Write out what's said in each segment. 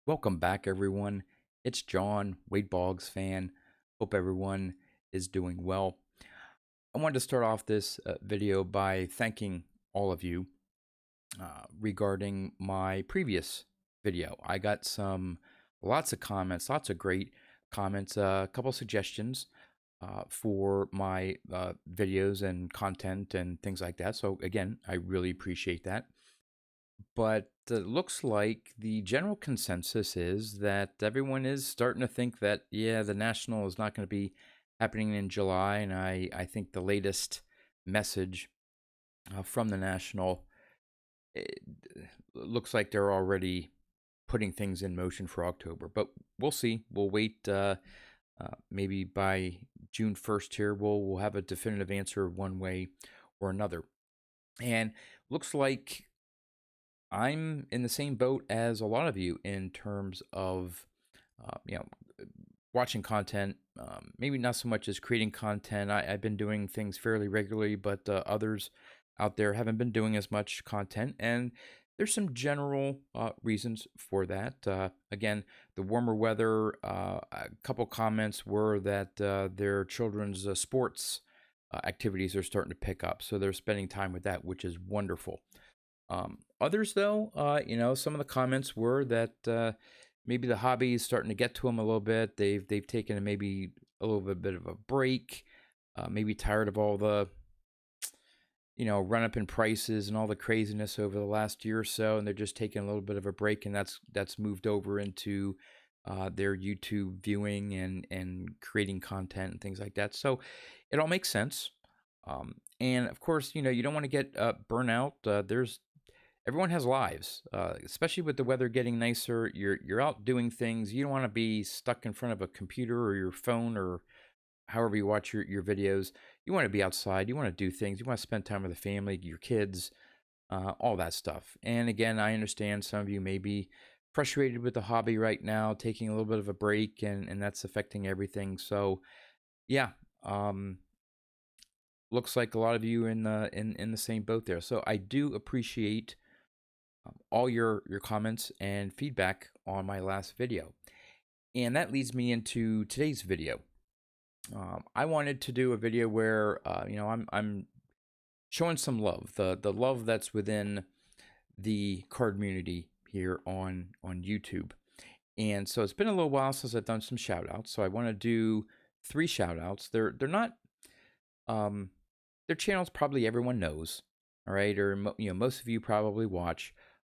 Welcome back, everyone. It's John, Wade Boggs fan. Hope everyone is doing well. I wanted to start off this video by thanking all of you regarding my previous video. I got lots of comments, lots of great comments, a couple suggestions for my videos and content and things like that. So, again, I really appreciate that. But it looks like the general consensus is that everyone is starting to think that, yeah, the National is not going to be happening in July. And I think the latest message from the National, it looks like they're already putting things in motion for October. But we'll see. We'll wait. Maybe by June 1st here, we'll have a definitive answer one way or another. And looks like I'm in the same boat as a lot of you in terms of, watching content. Maybe not so much as creating content. I've been doing things fairly regularly, but others out there haven't been doing as much content. And there's some general reasons for that. Again, the warmer weather, a couple comments were that their children's sports activities are starting to pick up. So they're spending time with that, which is wonderful. Others, though, some of the comments were that maybe the hobby is starting to get to them a little bit. They've taken maybe a little bit of a break, maybe tired of all the run up in prices and all the craziness over the last year or so, and they're just taking a little bit of a break, and that's moved over into their YouTube viewing and creating content and things like that. So it all makes sense. And of course, you don't want to get burnout. Everyone has lives, especially with the weather getting nicer. You're out doing things. You don't want to be stuck in front of a computer or your phone or however you watch your videos. You want to be outside. You want to do things. You want to spend time with the family, your kids, all that stuff. And again, I understand some of you may be frustrated with the hobby right now, taking a little bit of a break, and that's affecting everything. So, yeah, looks like a lot of you in the same boat there. So I do appreciate all your comments and feedback on my last video. And that leads me into today's video. I wanted to do a video where I'm showing some love, the love that's within the card community here on YouTube. And so it's been a little while since I've done some shout outs. So I want to do 3 shout outs. They're not their channels probably everyone knows, all right, or most of you probably watch.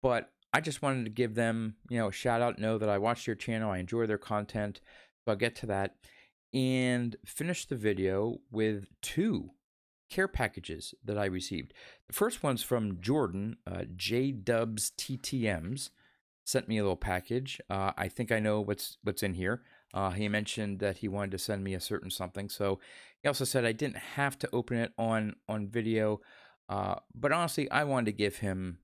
But I just wanted to give them, a shout out, know that I watch their channel, I enjoy their content. So I'll get to that and finish the video with 2 care packages that I received. The first one's from Jordan, JDubs TTMs, sent me a little package. I think I know what's in here. He mentioned that he wanted to send me a certain something. So he also said I didn't have to open it on video. But honestly, I wanted to give him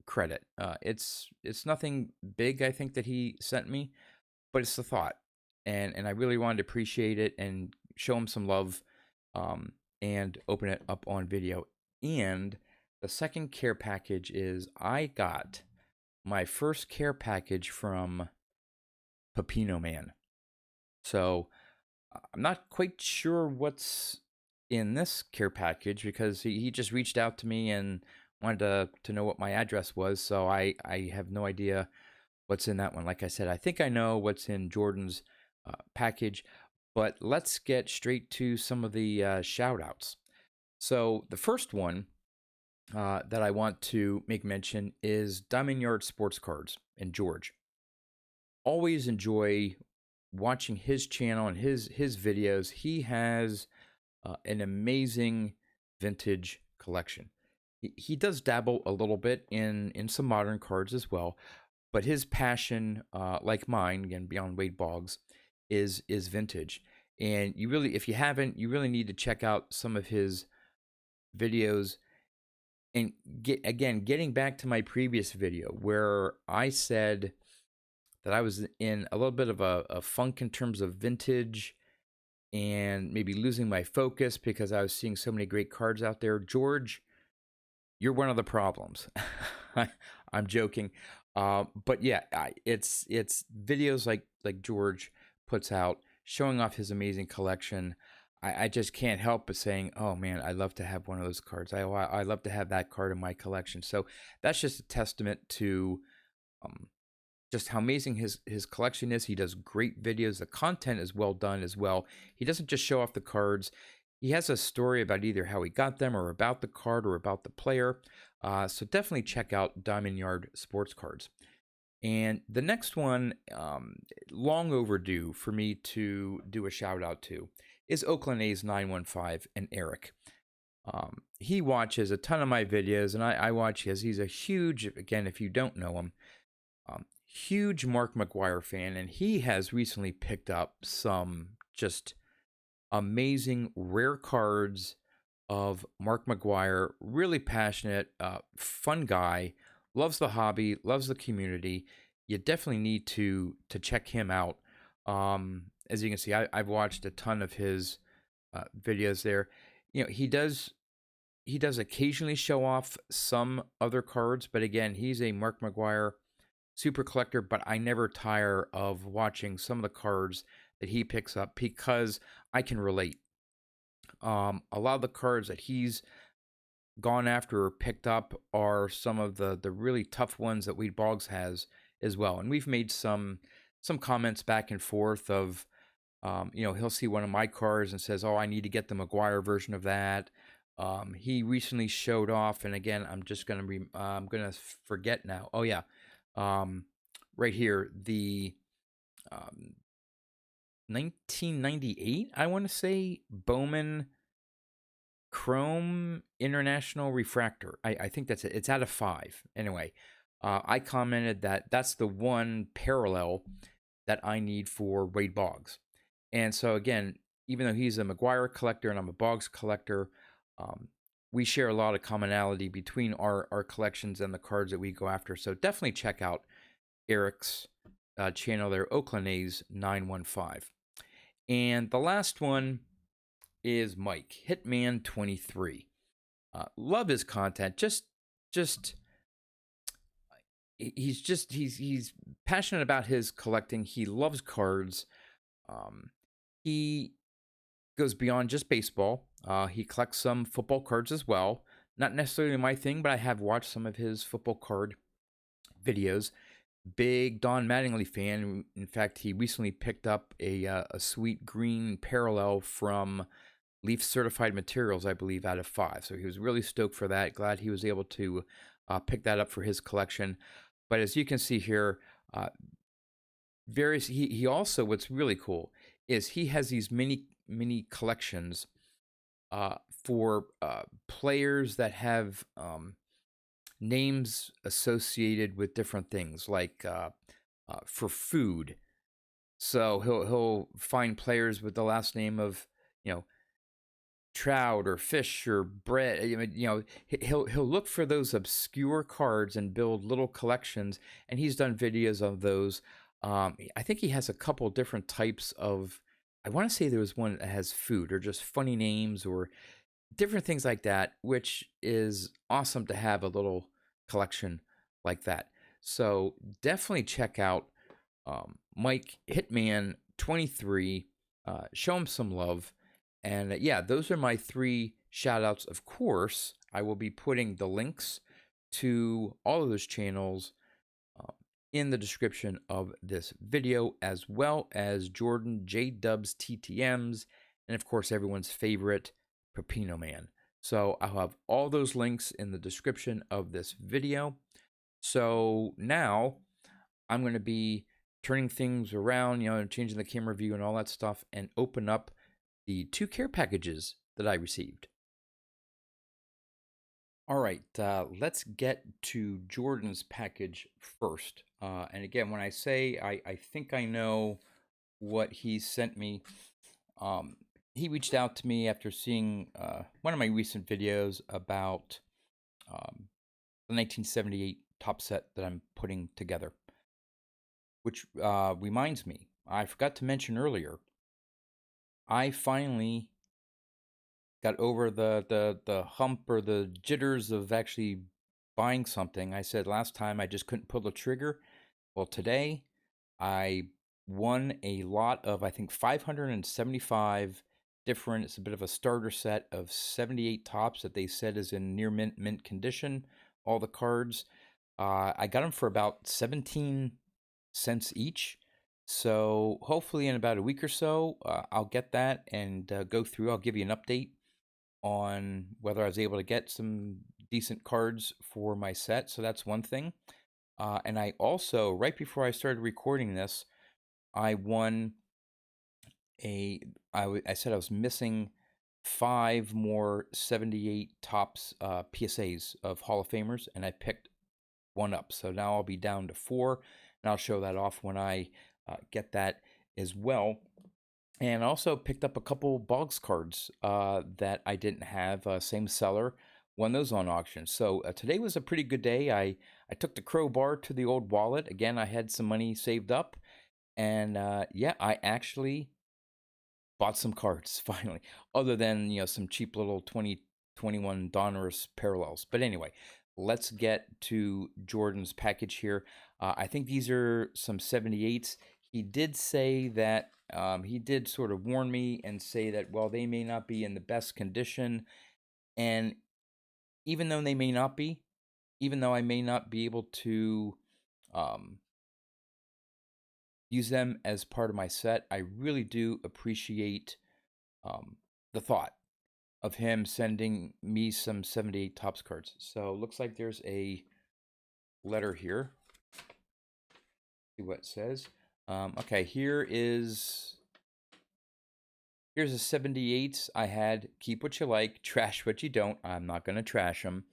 credit. It's nothing big, I think, that he sent me, but it's the thought, and I really wanted to appreciate it and show him some love, and open it up on video. And the second care package is I got my first care package from Pepino Man. So I'm not quite sure what's in this care package because he just reached out to me and wanted to know what my address was. So I have no idea what's in that one. Like I said, I think I know what's in Jordan's package, but let's get straight to some of the shout outs. So the first one that I want to make mention is Diamond Yard Sports Cards and George. Always enjoy watching his channel and his videos. He has an amazing vintage collection. He does dabble a little bit in some modern cards as well, but his passion, like mine, again beyond Wade Boggs, is vintage. And you really, if you haven't, you really need to check out some of his videos. And getting back to my previous video where I said that I was in a little bit of a funk in terms of vintage and maybe losing my focus because I was seeing so many great cards out there. George, you're one of the problems. I'm joking. But yeah, it's videos like George puts out showing off his amazing collection. I just can't help but saying, oh man, I'd love to have one of those cards. I love to have that card in my collection. So that's just a testament to um, just how amazing his collection is. He does great videos. The content is well done as well. He doesn't just show off the cards. He has a story about either how he got them or about the card or about the player. So definitely check out Diamond Yard Sports Cards. And the next one, long overdue for me to do a shout out to, is Oakland A's 915 and Eric. He watches a ton of my videos, and I watch his. He's a huge, again, if you don't know him, huge Mark McGwire fan, and he has recently picked up some just amazing rare cards of Mark McGwire. Really passionate, fun guy, loves the hobby, loves the community. You definitely need to check him out. As you can see, I've watched a ton of his videos there. You know, he does occasionally show off some other cards, but again, he's a Mark McGwire super collector, but I never tire of watching some of the cards that he picks up because I can relate. A lot of the cards that he's gone after or picked up are some of the really tough ones that Boggs has as well. And we've made some comments back and forth of, he'll see one of my cards and says, "Oh, I need to get the McGwire version of that." He recently showed off, and again, I'm gonna forget now. Oh yeah, right here, the um, 1998, I want to say, Bowman Chrome International Refractor. I think that's it. It's out of 5. Anyway, I commented that that's the one parallel that I need for Wade Boggs. And so again, even though he's a McGwire collector and I'm a Boggs collector, we share a lot of commonality between our collections and the cards that we go after. So definitely check out Eric's channel there, Oakland A's 915. And the last one is Mike, Hitman 23. Love his content. Just he's passionate about his collecting. He loves cards. He goes beyond just baseball. He collects some football cards as well. Not necessarily my thing, but I have watched some of his football card videos. Big Don Mattingly fan. In fact, he recently picked up a sweet green parallel from Leaf Certified Materials, I believe, out of 5. So he was really stoked for that. Glad he was able to pick that up for his collection. But as you can see here, he also, what's really cool is he has these mini collections for players that have names associated with different things, like for food. So he'll find players with the last name of, trout or fish or bread. He'll look for those obscure cards and build little collections, and he's done videos of those. I think he has a couple different types of, I want to say there was one that has food or just funny names or different things like that, which is awesome to have a little collection like that. So definitely check out Mike Hitman 23. Show him some love. And yeah, those are my 3 shout outs. Of course, I will be putting the links to all of those channels in the description of this video, as well as Jordan J Dubs TTMs, and of course, everyone's favorite Pepino Man. So I'll have all those links in the description of this video. So now I'm going to be turning things around, changing the camera view and all that stuff, and open up the 2 care packages that I received. All right, let's get to Jordan's package first. And again, when I say I think I know what he sent me, he reached out to me after seeing one of my recent videos about the 1978 top set that I'm putting together. Which reminds me, I forgot to mention earlier, I finally got over the hump or the jitters of actually buying something. I said last time I just couldn't pull the trigger. Well, today I won a lot of, I think, 575 different. It's a bit of a starter set of 78 tops that they said is in near mint condition. All the cards. I got them for about 17 cents each. So hopefully in about a week or so, I'll get that and go through. I'll give you an update on whether I was able to get some decent cards for my set. So that's one thing. And I also, right before I started recording this, I won I said I was missing 5 more 78 tops PSAs of Hall of Famers, and I picked one up. So now I'll be down to 4, and I'll show that off when I get that as well. And I also picked up a couple Boggs cards that I didn't have. Same seller, won those on auction. So today was a pretty good day. I took the crowbar to the old wallet. Again, I had some money saved up. And yeah, I actually bought some cards finally, other than, some cheap little 2021 Donruss parallels. But anyway, let's get to Jordan's package here. I think these are some 78s. He did say that he did sort of warn me and say that, well, they may not be in the best condition. And even though they may not be, even though I may not be able to use them as part of my set, I really do appreciate the thought of him sending me some 78 tops cards. So looks like there's a letter here. See what it says. Okay, here's a 78s I had. Keep what you like, trash what you don't. I'm not going to trash them.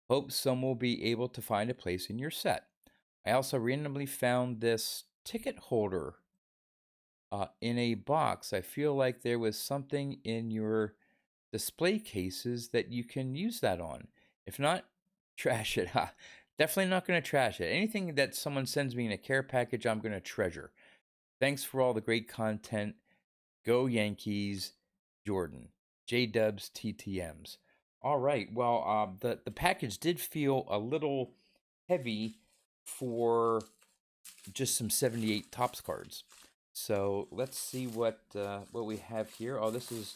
Hope some will be able to find a place in your set. I also randomly found this ticket holder in a box. I feel like there was something in your display cases that you can use that on. If not, trash it. Definitely not going to trash it. Anything that someone sends me in a care package, I'm going to treasure. Thanks for all the great content. Go Yankees, Jordan. J-Dubs TTMs. All right. Well, the package did feel a little heavy for just some 78 tops cards. So let's see what we have here. Oh, this is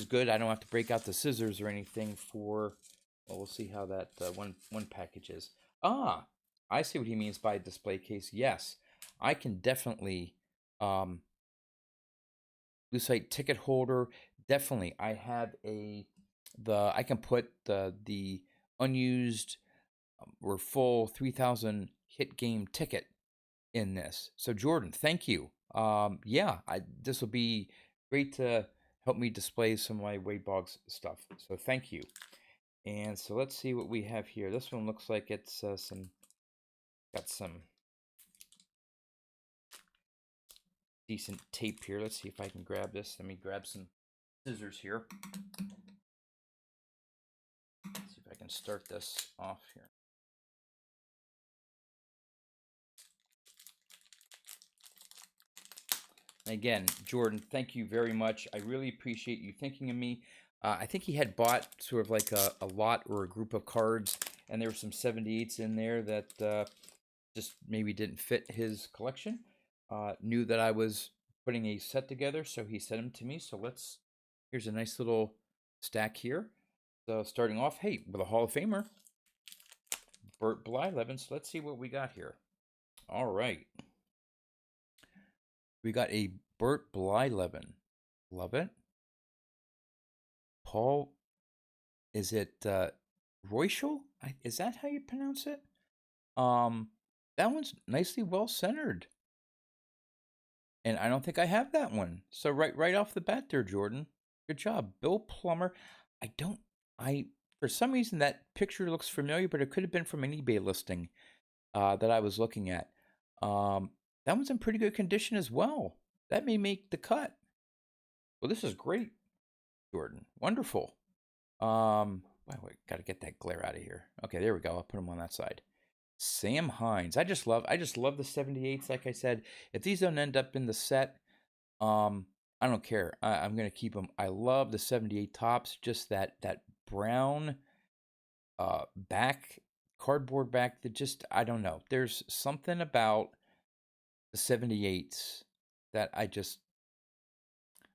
good. I don't have to break out the scissors or anything for. Well, we'll see how that one package is. Ah, I see what he means by display case. Yes, I can definitely Lucite ticket holder. Definitely, I have I can put the unused or full 3,000 hit game ticket in this. So Jordan, thank you. Yeah, this will be great to help me display some of my Wade Boggs stuff. So thank you. And so let's see what we have here. This one looks like it's got some decent tape here. Let's see if I can grab this. Let me grab some scissors here. Let's see if I can start this off here. Again, Jordan, thank you very much. I really appreciate you thinking of me. I think he had bought sort of like a lot or a group of cards, and there were some 78s in there that just maybe didn't fit his collection. Knew that I was putting a set together, so he sent them to me. So here's a nice little stack here. So starting off, hey, with a Hall of Famer, Burt Blyleven. So let's see what we got here. All right. We got a Burt Blyleven. Love it. Paul, is it Royschel? Is that how you pronounce it? That one's nicely well centered. And I don't think I have that one. So right off the bat there, Jordan. Good job. Bill Plummer. For some reason that picture looks familiar, but it could have been from an eBay listing that I was looking at. That one's in pretty good condition as well. That may make the cut. Well, this is great, Jordan. Wonderful. Wait, gotta get that glare out of here. Okay, there we go. I'll put them on that side. Sam Hines. I just love the 78s. Like I said, if these don't end up in the set, I don't care. I'm gonna keep them. I love the 78 tops. Just that brown back, cardboard back that just, I don't know. There's something about the 78s that I don't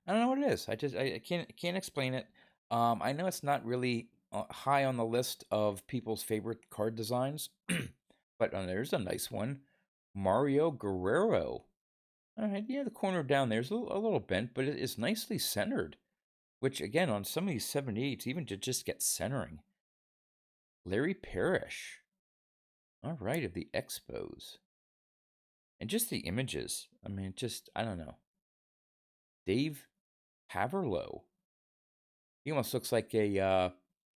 know what it is. I can't explain it. I know it's not really high on the list of people's favorite card designs, but there's a nice one, Mario Guerrero. All right, yeah, the corner down there's a little bent, but it is nicely centered. Which again, on some of these 78s, even to just get centering. Larry Parrish. All right, of the Expos. And just the images. I mean, just, I don't know. Dave Haverlow. He almost looks like a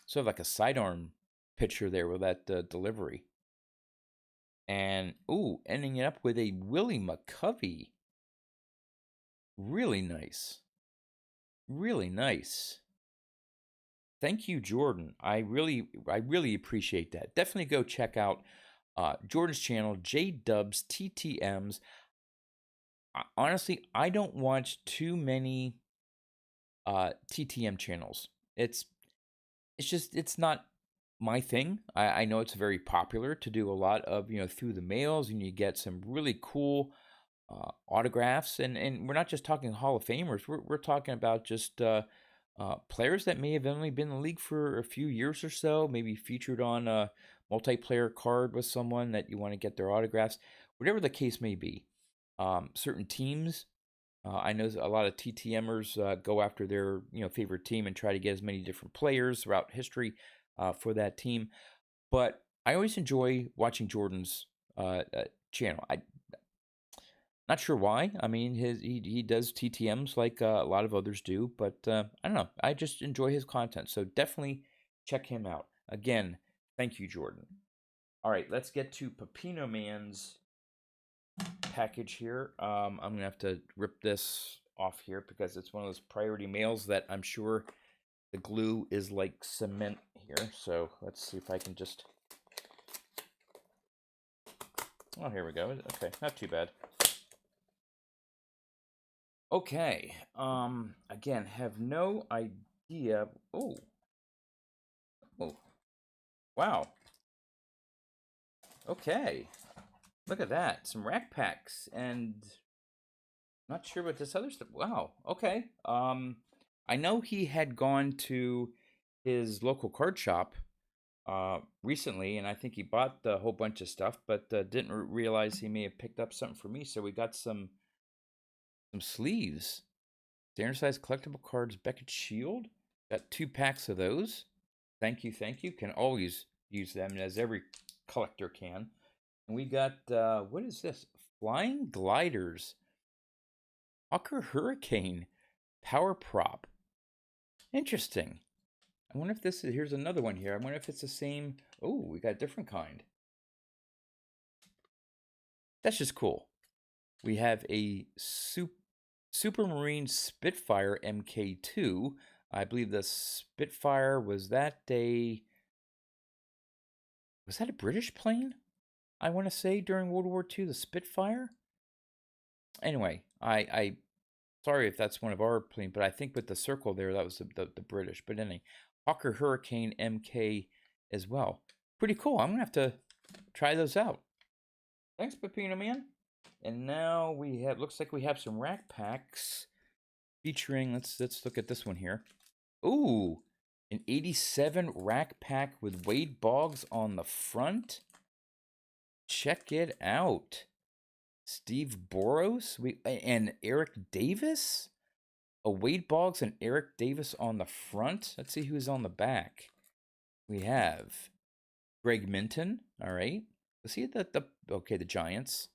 sort of like a sidearm pitcher there with that delivery. And ooh, ending it up with a Willie McCovey. Really nice. Really nice. Thank you, Jordan. I really appreciate that. Definitely go check out Jordan's channel, JDubs TTMs. Honestly, I don't watch too many TTM channels. It's not my thing. I know it's very popular to do a lot of through the mails, and you get some really cool autographs, and we're not just talking Hall of Famers. We're talking about just players that may have only been in the league for a few years or so, maybe featured on a multiplayer card with someone that you want to get their autographs, whatever the case may be. Certain teams, I know a lot of TTMers go after their favorite team and try to get as many different players throughout history for that team. But I always enjoy watching Jordan's channel. I not sure why. I mean, he does TTMs like a lot of others do, but I don't know. I just enjoy his content, so definitely check him out. Again, thank you, Jordan. All right, let's get to Pepino Man's package here. I'm gonna have to rip this off here because it's one of those priority mails that I'm sure the glue is like cement here. So let's see if I can just. Oh, here we go. Okay, not too bad. Okay. Again, have no idea. Oh. Oh. Wow. Okay. Look at that. Some rack packs and not sure what this other stuff. Wow. Okay. I know he had gone to his local card shop recently, and I think he bought a whole bunch of stuff, but didn't realize he may have picked up something for me. So we got some sleeves. Standard size collectible cards, Beckett Shield. Got 2 packs of those. Thank you, thank you. Can always use them, as every collector can. And we got, what is this? Flying Gliders. Hawker Hurricane. Power Prop. Interesting. I wonder if this is, here's another one here. I wonder if it's the same. Oh, we got a different kind. That's just cool. We have a Supermarine Spitfire MK2. I believe the Spitfire was that a British plane? I want to say during World War II, the Spitfire. Anyway, I sorry if that's one of our planes, but I think with the circle there, that was the British. But anyway, Hawker Hurricane MK as well. Pretty cool. I'm gonna have to try those out. Thanks, Pepino Man. And now we have, looks like we have some rack packs featuring, let's look at this one here. Ooh, an 87 rack pack with Wade Boggs on the front. Check it out. Steve Boros and Eric Davis. A Wade Boggs and Eric Davis on the front. Let's see who's on the back. We have Greg Minton. All right. Was he the okay, the Giants?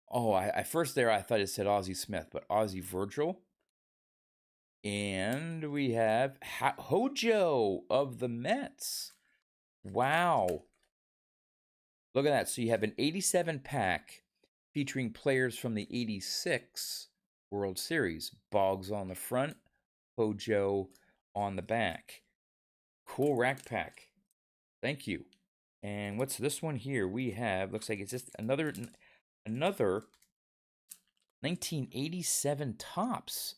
Oh, I first there I thought it said Ozzie Smith, but Ozzie Virgil. And we have Hojo of the Mets. Wow. Look at that. So you have an 87 pack featuring players from the 86 World Series. Boggs on the front, Hojo on the back. Cool rack pack. Thank you. And what's this one here? We have, looks like it's just another 1987 Topps.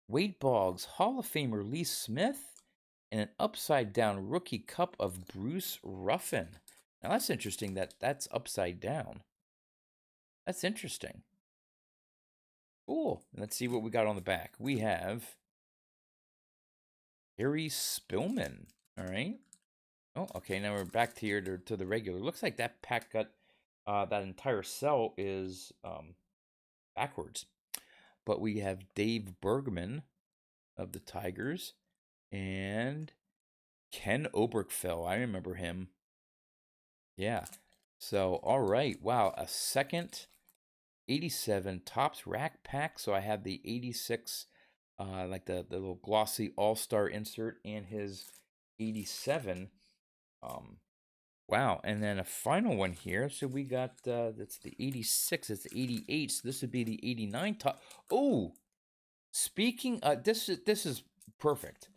Wade Boggs, Hall of Famer Lee Smith, and an upside down rookie cup of Bruce Ruffin. Now that's interesting that that's upside down. That's interesting. Cool. Let's see what we got on the back. We have Harry Spillman. All right. Oh, okay. Now we're back to here to the regular. Looks like that pack got that entire cell is backwards. But we have Dave Bergman of the Tigers and Ken Oberkfell. I remember him. Yeah. So, all right. Wow. A second 87 Topps rack pack. So I have the 86, like the little glossy all-star insert and his 87. Wow. And then a final one here. So we got, that's the 86. It's the 88. So this would be the 89 top. Oh, speaking, this is perfect.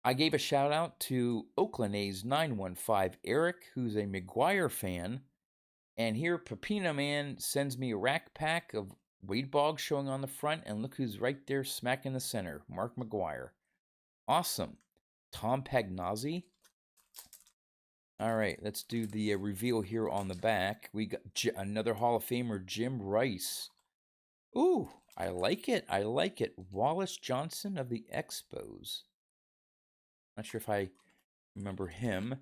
I gave a shout out to Oakland A's 915 Eric, who's a McGuire fan. And here, Pepino Man sends me a rack pack of Wade Boggs showing on the front. And look who's right there smack in the center, Mark McGuire. Awesome. Tom Pagnozzi. All right, let's do the reveal here on the back. We got another Hall of Famer, Jim Rice. Ooh, I like it. I like it. Wallace Johnson of the Expos. Not sure if I remember him.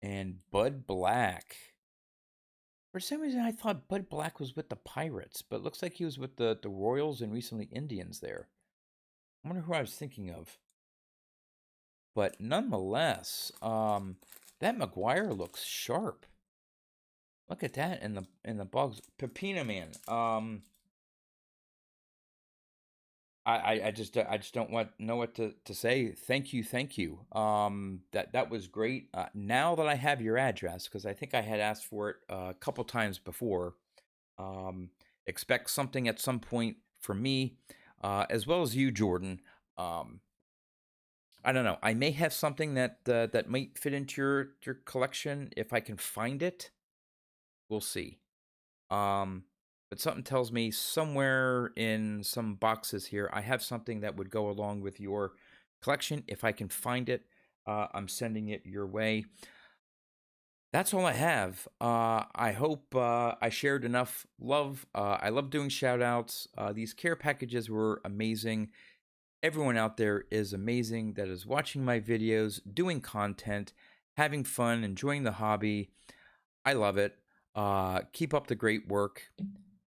And Bud Black. For some reason, I thought Bud Black was with the Pirates, but it looks like he was with the Royals and recently Indians there. I wonder who I was thinking of. But nonetheless, that McGuire looks sharp. Look at that in the Boggs. Pepino Man. I just don't know what to say. Thank you. That was great. Now that I have your address, because I think I had asked for it a couple times before. Expect something at some point from me, as well as you, Jordan. I don't know. I may have something that might fit into your collection if I can find it. We'll see. But something tells me somewhere in some boxes here, I have something that would go along with your collection. If I can find it, I'm sending it your way. That's all I have. I hope I shared enough love. I love doing shout outs. These care packages were amazing. Everyone out there is amazing that is watching my videos, doing content, having fun, enjoying the hobby. I love it. Keep up the great work.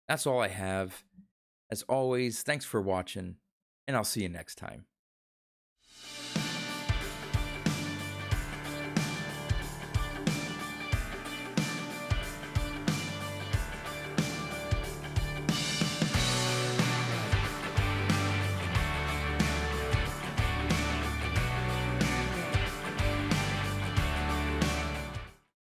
That's all I have. As always, thanks for watching, and I'll see you next time.